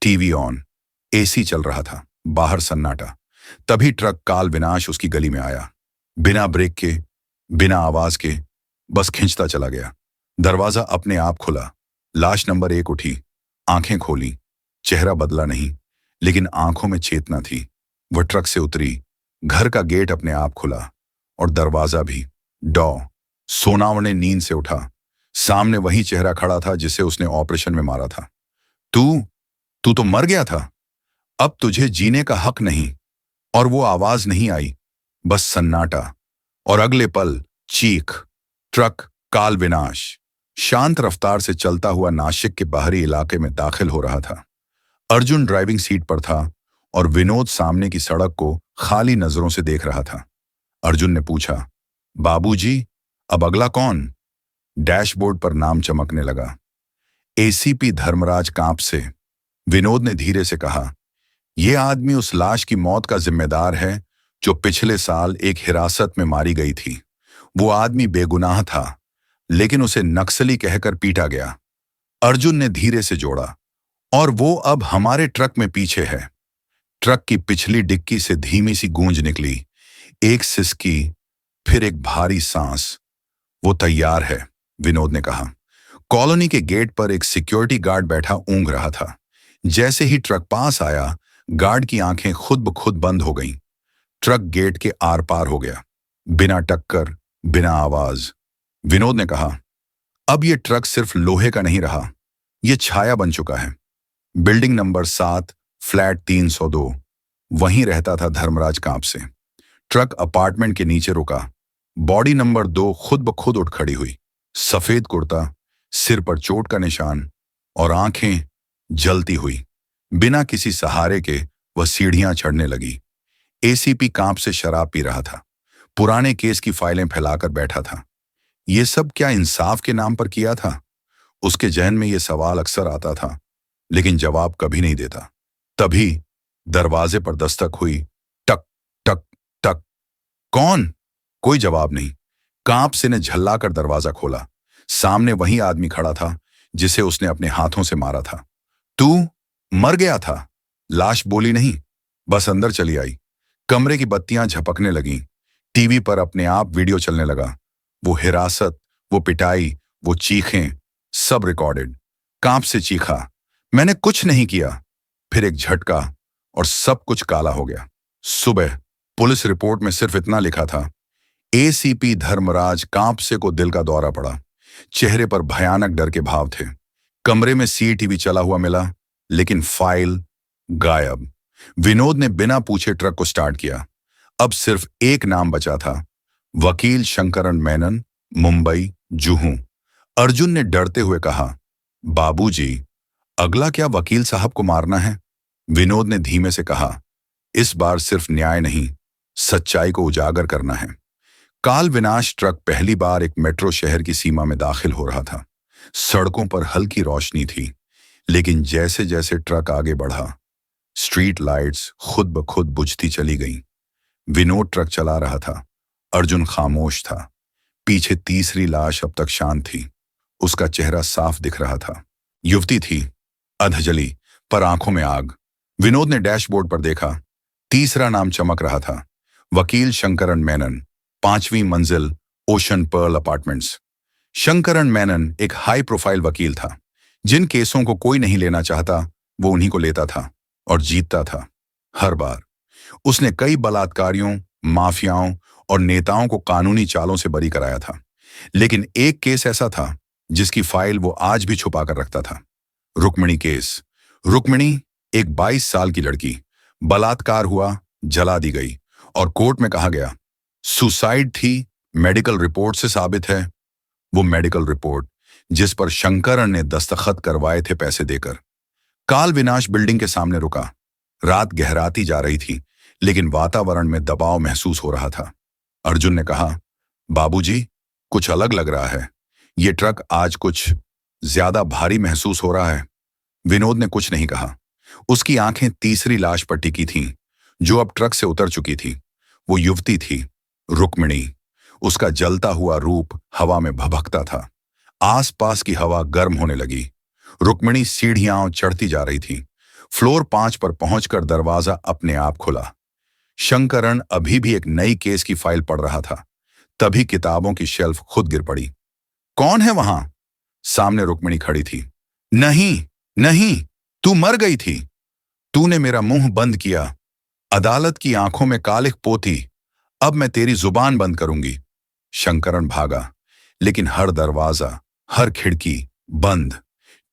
टीवी ऑन, एसी चल रहा था, बाहर सन्नाटा। तभी ट्रक काल विनाश उसकी गली में आया, बिना ब्रेक के, बिना आवाज के, बस खिंचता चला गया। दरवाजा अपने आप खुला, लाश नंबर 1 उठी, आंखें खोली, चेहरा बदला नहीं, लेकिन आंखों में चेतना थी। वह ट्रक से उतरी, घर का गेट अपने आप खुला और दरवाजा भी। डॉ सोनावणे नींद से उठा। सामने वही चेहरा खड़ा था जिसे उसने ऑपरेशन में मारा था। तू तू तो मर गया था, अब तुझे जीने का हक नहीं। और वो आवाज नहीं आई, बस सन्नाटा। और अगले पल चीख। ट्रक काल विनाश शांत रफ्तार से चलता हुआ नासिक के बाहरी इलाके में दाखिल हो रहा था। अर्जुन ड्राइविंग सीट पर था और विनोद सामने की सड़क को खाली नजरों से देख रहा था। अर्जुन ने पूछा, बाबूजी, अब अगला कौन? डैशबोर्ड पर नाम चमकने लगा, एसीपी धर्मराज कांप से। विनोद ने धीरे से कहा, यह आदमी उस लाश की मौत का जिम्मेदार है जो पिछले साल एक हिरासत में मारी गई थी। वो आदमी बेगुनाह था, लेकिन उसे नक्सली कहकर पीटा गया। अर्जुन ने धीरे से जोड़ा, और वो अब हमारे ट्रक में पीछे है। ट्रक की पिछली डिक्की से धीमी सी गूंज निकली, एक सिसकी, फिर एक भारी सांस। वो तैयार है, विनोद ने कहा। कॉलोनी के गेट पर एक सिक्योरिटी गार्ड बैठा ऊँघ रहा था। जैसे ही ट्रक पास आया, गार्ड की आंखें खुद ब खुद बंद हो गईं। ट्रक गेट के आर पार हो गया, बिना टक्कर, बिना आवाज। विनोद ने कहा, अब ये ट्रक सिर्फ लोहे का नहीं रहा, ये छाया बन चुका है। बिल्डिंग नंबर 7, फ्लैट 302, वहीं रहता था धर्मराज कांप से। ट्रक अपार्टमेंट के नीचे रुका। बॉडी नंबर 2 खुद ब खुद उठ खड़ी हुई, सफेद कुर्ता, सिर पर चोट का निशान और आंखें जलती हुई। बिना किसी सहारे के वह सीढ़ियां चढ़ने लगी। एसीपी कांप से शराब पी रहा था, पुराने केस की फाइलें फैलाकर बैठा था। ये सब क्या इंसाफ के नाम पर किया था? उसके जहन में यह सवाल अक्सर आता था, लेकिन जवाब कभी नहीं देता। तभी दरवाजे पर दस्तक हुई, टक टक टक। कौन? कोई जवाब नहीं। कांप से ने झल्लाकर दरवाजा खोला। सामने वही आदमी खड़ा था जिसे उसने अपने हाथों से मारा था। तू मर गया था? लाश बोली नहीं, बस अंदर चली आई। कमरे की बत्तियां झपकने लगीं। टीवी पर अपने आप वीडियो चलने लगा। वो हिरासत, वो पिटाई, वो चीखें, सब रिकॉर्डेड। कांप से चीखा, मैंने कुछ नहीं किया। फिर एक झटका और सब कुछ काला हो गया। सुबह पुलिस रिपोर्ट में सिर्फ इतना लिखा था, एसीपी धर्मराज कांप से को दिल का दौरा पड़ा। चेहरे पर भयानक डर के भाव थे। कमरे में सीटीवी चला हुआ मिला, लेकिन फाइल गायब। विनोद ने बिना पूछे ट्रक को स्टार्ट किया। अब सिर्फ एक नाम बचा था, वकील शंकरन मेनन, मुंबई, जुहू। अर्जुन ने डरते हुए कहा, बाबूजी, अगला क्या वकील साहब को मारना है? विनोद ने धीमे से कहा, इस बार सिर्फ न्याय नहीं, सच्चाई को उजागर करना है। काल विनाश ट्रक पहली बार एक मेट्रो शहर की सीमा में दाखिल हो रहा था। सड़कों पर हल्की रोशनी थी, लेकिन जैसे जैसे ट्रक आगे बढ़ा, स्ट्रीट लाइट्स खुद ब खुद बुझती चली गईं। विनोद ट्रक चला रहा था, अर्जुन खामोश था। पीछे तीसरी लाश अब तक शांत थी। उसका चेहरा साफ दिख रहा था। युवती थी, अधजली, पर आंखों में आग। विनोद ने डैशबोर्ड पर देखा, तीसरा नाम चमक रहा था, वकील शंकरन मेनन, 5वीं मंजिल, ocean pearl apartments. Shankaran Menon एक हाई प्रोफाइल वकील था। जिन केसों को कोई नहीं लेना चाहता, वो उन्हीं को लेता था और जीतता था हर बार। उसने कई बलात्कारियों, माफियाओं और नेताओं को कानूनी चालों से बरी कराया था, लेकिन एक केस ऐसा था जिसकी फाइल वो आज भी छुपा कर रखता था, रुक्मिणी केस। रुक्मिणी एक 22 साल की लड़की, बलात्कार हुआ, जला दी गई और कोर्ट में कहा गया सुसाइड थी, मेडिकल रिपोर्ट से साबित है। वो मेडिकल रिपोर्ट जिस पर शंकरन ने दस्तखत करवाए थे पैसे देकर। काल विनाश बिल्डिंग के सामने रुका। रात गहराती जा रही थी, लेकिन वातावरण में दबाव महसूस हो रहा था। अर्जुन ने कहा, बाबूजी, कुछ अलग लग रहा है। ये ट्रक आज कुछ ज्यादा भारी महसूस हो रहा है। विनोद ने कुछ नहीं कहा। उसकी आंखें तीसरी लाश पर टिकी थीं, जो अब ट्रक से उतर चुकी थी। वो युवती थी, रुक्मिणी। उसका जलता हुआ रूप हवा में भभकता था। आसपास की हवा गर्म होने लगी। रुक्मिणी सीढ़ियां चढ़ती जा रही थी। फ्लोर 5 पर पहुंचकर दरवाजा अपने आप खुला। शंकरन अभी भी एक नई केस की फाइल पढ़ रहा था। तभी किताबों की शेल्फ खुद गिर पड़ी। कौन है वहां? सामने रुक्मिणी खड़ी थी। नहीं, नहीं, तू मर गई थी। तूने मेरा मुंह बंद किया। अदालत की आंखों में कालिख पोती। अब मैं तेरी जुबान बंद करूंगी। शंकरन भागा, लेकिन हर दरवाजा, हर खिड़की बंद।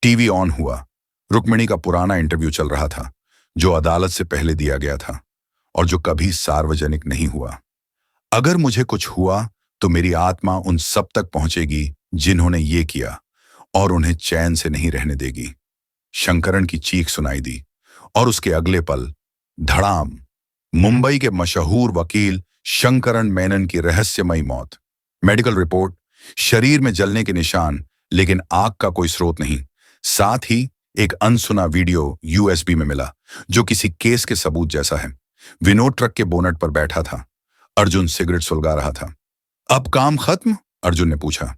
टीवी ऑन हुआ। रुक्मिणी का पुराना इंटरव्यू चल रहा था, जो अदालत से पहले दिया गया था और जो कभी सार्वजनिक नहीं हुआ। अगर मुझे कुछ हुआ तो मेरी आत्मा उन सब तक पहुंचेगी जिन्होंने ये किया, और उन्हें चैन से नहीं रहने देगी। शंकरन की चीख सुनाई दी, और उसके अगले पल धड़ाम, मुंबई के मशहूर वकील शंकरन मेनन की रहस्यमयी मौत। मेडिकल रिपोर्ट, शरीर में जलने के निशान, लेकिन आग का कोई स्रोत नहीं। साथ ही एक अनसुना वीडियो यूएसबी में मिला, जो किसी केस के सबूत जैसा है। विनोद ट्रक के बोनट पर बैठा था। अर्जुन सिगरेट सुलगा रहा था। अब काम खत्म? अर्जुन ने पूछा।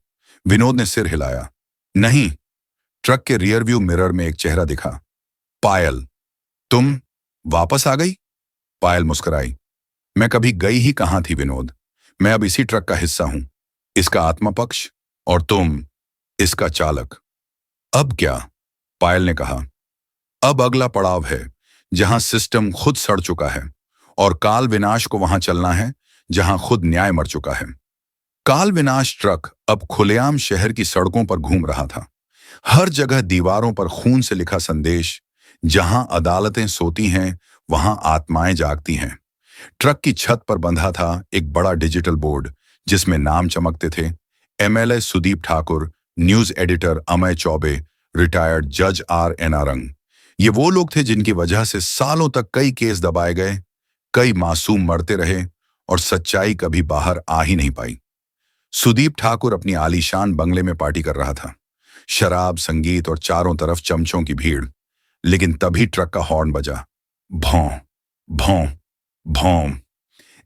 विनोद ने सिर हिलाया। नहीं। ट्रक के रियरव्यू मिरर में एक चेहरा दिखा। पायल, तुम वापस आ गई? पायल मुस्कुराई। मैं कभी गई ही कहां थी विनोद। मैं अब इसी ट्रक का हिस्सा हूं, इसका आत्मा पक्ष, और तुम इसका चालक। अब क्या? पायल ने कहा। अब अगला पड़ाव है, जहां सिस्टम खुद सड़ चुका है, और काल विनाश को वहां चलना है जहां खुद न्याय मर चुका है। काल विनाश ट्रक अब खुलेआम शहर की सड़कों पर घूम रहा था। हर जगह दीवारों पर खून से लिखा संदेश, जहां अदालतें सोती हैं वहां आत्माएं जागती हैं। ट्रक की छत पर बंधा था एक बड़ा डिजिटल बोर्ड, जिसमें नाम चमकते थे। MLA Sudeep Thakur, news editor Amay Choubey, retired जज आर.एन. नारंग। ये वो लोग थे जिनकी वजह से सालों तक कई केस दबाए गए, कई मासूम मरते रहे, और सच्चाई कभी बाहर आ ही नहीं पाई। सुदीप ठाकुर अपनी आलीशान बंगले में पार्टी कर रहा था। शराब, संगीत और चारों तरफ चमचों की भीड़। लेकिन तभी ट्रक का हॉर्न बजा। भौं, भौं, भौं।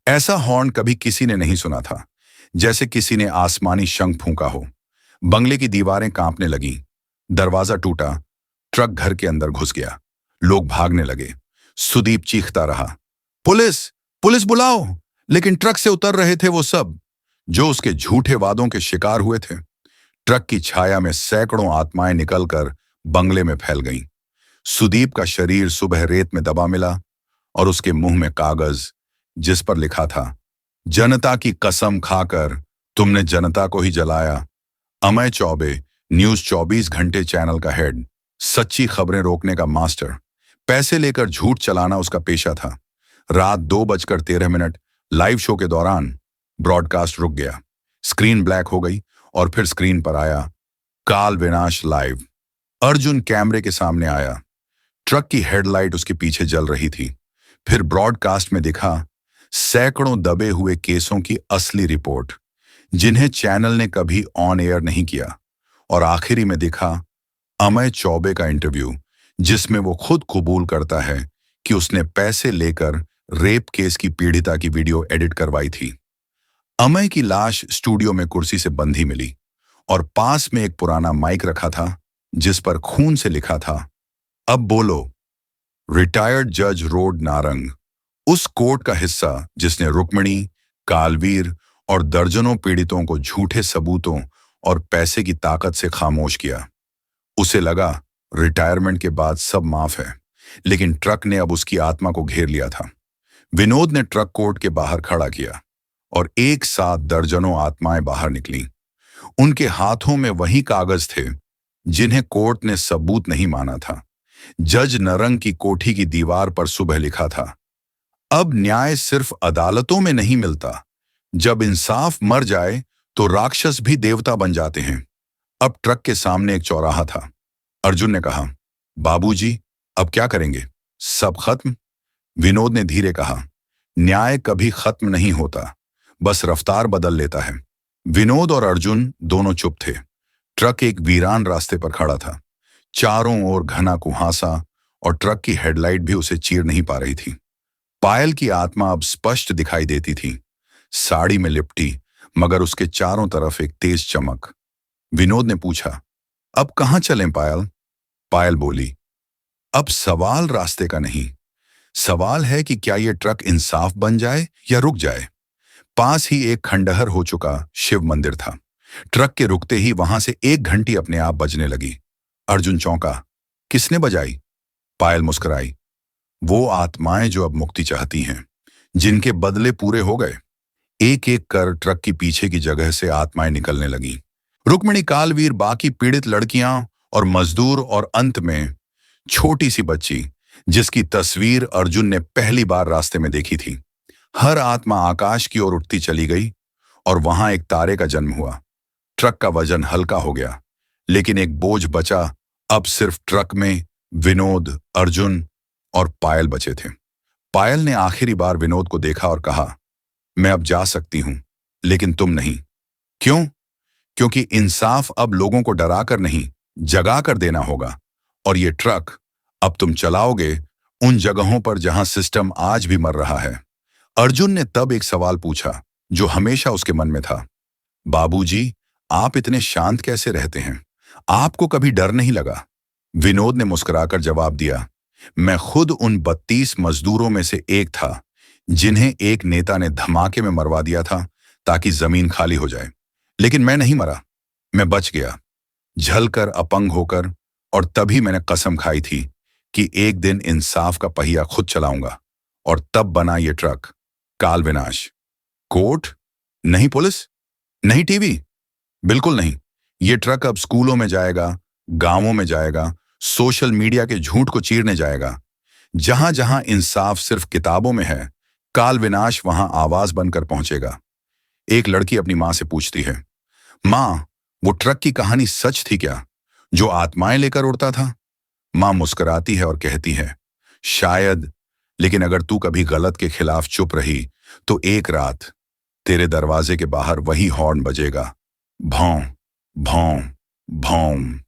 ऐसा हॉर्न कभी किसी ने नहीं सुना था, जैसे किसी ने आसमानी शंख फूंका हो। बंगले की दीवारें कांपने लगीं। दरवाजा टूटा। ट्रक घर के अंदर घुस गया। लोग भागने लगे। सुदीप चीखता रहा, पुलिस, पुलिस बुलाओ। लेकिन ट्रक से उतर रहे थे वो सब, जो उसके झूठे वादों के शिकार हुए थे। ट्रक की छाया में सैकड़ों आत्माएं निकलकर बंगले में फैल गईं। सुदीप का शरीर सुबह रेत में दबा मिला, और उसके मुंह में कागज, जिस पर लिखा था, जनता की कसम खाकर तुमने जनता को ही जलाया। अमय चौबे, न्यूज 24 घंटे चैनल का हेड, सच्ची खबरें रोकने का मास्टर। पैसे लेकर झूठ चलाना उसका पेशा था। रात 2:13 लाइव शो के दौरान ब्रॉडकास्ट रुक गया। स्क्रीन ब्लैक हो गई, और फिर स्क्रीन पर आया, काल विनाश लाइव। अर्जुन कैमरे के सामने आया। ट्रक की हेडलाइट उसके पीछे जल रही थी। फिर ब्रॉडकास्ट में दिखा सैकड़ों दबे हुए केसों की असली रिपोर्ट, जिन्हें चैनल ने कभी ऑन एयर नहीं किया। और आखिरी में दिखा अमय चौबे का इंटरव्यू, जिसमें वो खुद कबूल करता है कि उसने पैसे लेकर रेप केस की पीड़िता की वीडियो एडिट करवाई थी। अमय की लाश स्टूडियो में कुर्सी से बंधी मिली, और पास में एक पुराना माइक रखा था, जिस पर खून से लिखा था, अब बोलो। रिटायर्ड जज रोड नारंग, उस कोर्ट का हिस्सा जिसने रुक्मिणी, कालवीर और दर्जनों पीड़ितों को झूठे सबूतों और पैसे की ताकत से खामोश किया। उसे लगा रिटायरमेंट के बाद सब माफ है, लेकिन ट्रक ने अब उसकी आत्मा को घेर लिया था। विनोद ने ट्रक कोर्ट के बाहर खड़ा किया, और एक साथ दर्जनों आत्माएं बाहर निकली। उनके हाथों में वही कागज थे जिन्हें कोर्ट ने सबूत नहीं माना था। जज नरंग की कोठी की दीवार पर सुबह लिखा था, अब न्याय सिर्फ अदालतों में नहीं मिलता। जब इंसाफ मर जाए तो राक्षस भी देवता बन जाते हैं। अब ट्रक के सामने एक चौराहा था। अर्जुन ने कहा, बाबूजी, अब क्या करेंगे? सब खत्म? विनोद ने धीरे कहा, न्याय कभी खत्म नहीं होता, बस रफ्तार बदल लेता है। विनोद और अर्जुन दोनों चुप थे। ट्रक एक वीरान रास्ते पर खड़ा था। चारों ओर घना कुहासा और ट्रक की हेडलाइट भी उसे चीर नहीं पा रही थी। पायल की आत्मा अब स्पष्ट दिखाई देती थी, साड़ी में लिपटी, मगर उसके चारों तरफ एक तेज चमक। विनोद ने पूछा, अब कहाँ चलें पायल? पायल बोली, अब सवाल रास्ते का नहीं, सवाल है कि क्या यह ट्रक इंसाफ बन जाए या रुक जाए। पास ही एक खंडहर हो चुका शिव मंदिर था। ट्रक के रुकते ही वहां से एक घंटी अपने आप बजने लगी। अर्जुन चौंका, किसने बजाई? पायल मुस्कुराई, वो आत्माएं जो अब मुक्ति चाहती हैं, जिनके बदले पूरे हो गए। एक एक कर ट्रक की पीछे की जगह से आत्माएं निकलने लगी। रुक्मिणी, कालवीर, बाकी पीड़ित लड़कियां और मजदूर, और अंत में छोटी सी बच्ची जिसकी तस्वीर अर्जुन ने पहली बार रास्ते में देखी थी। हर आत्मा आकाश की ओर उठती चली गई और वहां एक तारे का जन्म हुआ। ट्रक का वजन हल्का हो गया, लेकिन एक बोझ बचा। अब सिर्फ ट्रक में विनोद, अर्जुन और पायल बचे थे। पायल ने आखिरी बार विनोद को देखा और कहा, मैं अब जा सकती हूं, लेकिन तुम नहीं। क्यों? क्योंकि इंसाफ अब लोगों को डराकर नहीं, जगा कर देना होगा। और ये ट्रक अब तुम चलाओगे उन जगहों पर जहां सिस्टम आज भी मर रहा है। अर्जुन ने तब एक सवाल पूछा जो हमेशा उसके मन में था, बाबूजी, आप इतने शांत कैसे रहते हैं? आपको कभी डर नहीं लगा? विनोद ने मुस्कुराकर जवाब दिया, मैं खुद उन 32 मजदूरों में से एक था जिन्हें एक नेता ने धमाके में मरवा दिया था ताकि जमीन खाली हो जाए। लेकिन मैं नहीं मरा, मैं बच गया, झलकर, अपंग होकर। और तभी मैंने कसम खाई थी कि एक दिन इंसाफ का पहिया खुद चलाऊंगा। और तब बना ये ट्रक, काल विनाश। कोर्ट नहीं, पुलिस नहीं, टीवी बिल्कुल नहीं। ये ट्रक अब स्कूलों में जाएगा, गांवों में जाएगा, सोशल मीडिया के झूठ को चीरने जाएगा। जहां जहां इंसाफ सिर्फ किताबों में है, काल विनाश वहां आवाज बनकर पहुंचेगा। एक लड़की अपनी मां से पूछती है, मां, वो ट्रक की कहानी सच थी क्या, जो आत्माएं लेकर उड़ता था? मां मुस्कुराती है और कहती है, शायद, लेकिन अगर तू कभी गलत के खिलाफ चुप रही तो एक रात तेरे दरवाजे के बाहर वही हॉर्न बजेगा, भौं भौं भौं।